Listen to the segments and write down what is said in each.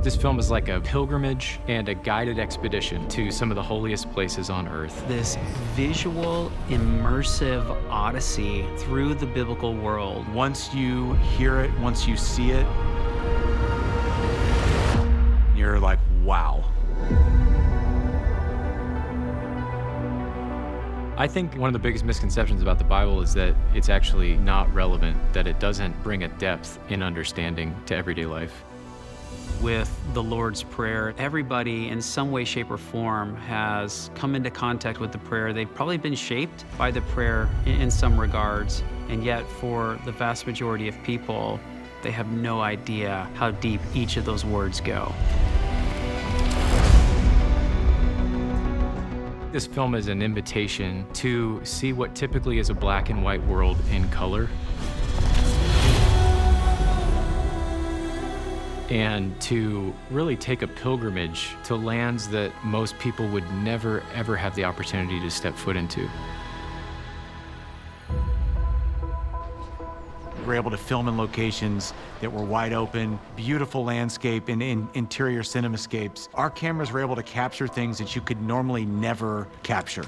This film is like a pilgrimage and a guided expedition to some of the holiest places on earth. This visual, immersive odyssey through the biblical world. Once you hear it, once you see it, you're like, wow. I think one of the biggest misconceptions about the Bible is that it's actually not relevant, that it doesn't bring a depth in understanding to everyday life. With the Lord's Prayer, everybody in some way, shape, or form has come into contact with the prayer. They've probably been shaped by the prayer in some regards, and yet for the vast majority of people, they have no idea how deep each of those words go. This film is an invitation to see what typically is a black and white world in color, and to really take a pilgrimage to lands that most people would never, ever have the opportunity to step foot into. We're able to film in locations that were wide open, beautiful landscape and interior cinemascapes. Our cameras were able to capture things that you could normally never capture.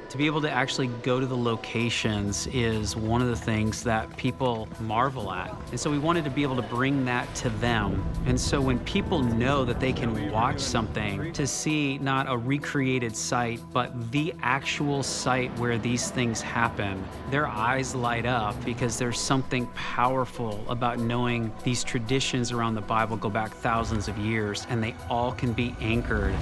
To be able to actually go to the locations is one of the things that people marvel at. And so we wanted to be able to bring that to them. And so when people know that they can watch something to see not a recreated site, but the actual site where these things happen, their eyes light up because there's something powerful about knowing these traditions around the Bible go back thousands of years, and they all can be anchored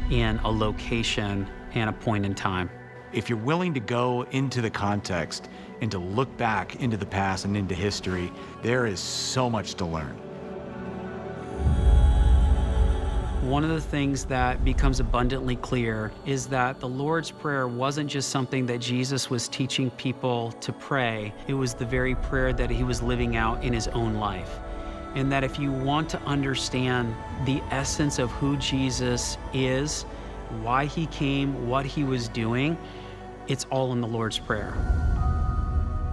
in a location and a point in time. If you're willing to go into the context and to look back into the past and into history, there is so much to learn. One of the things that becomes abundantly clear is that the Lord's Prayer wasn't just something that Jesus was teaching people to pray. It was the very prayer that he was living out in his own life. And that if you want to understand the essence of who Jesus is, why he came, what he was doing, it's all in the Lord's Prayer.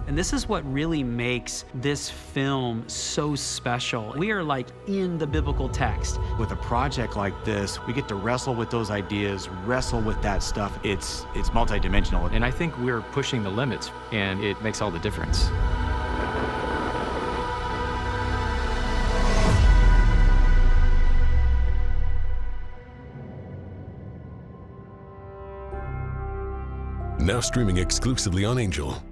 And this is what really makes this film so special. We are like in the biblical text. With a project like this, we get to wrestle with those ideas, wrestle with that stuff. It's multidimensional. And I think we're pushing the limits, and it makes all the difference. Now streaming exclusively on Angel.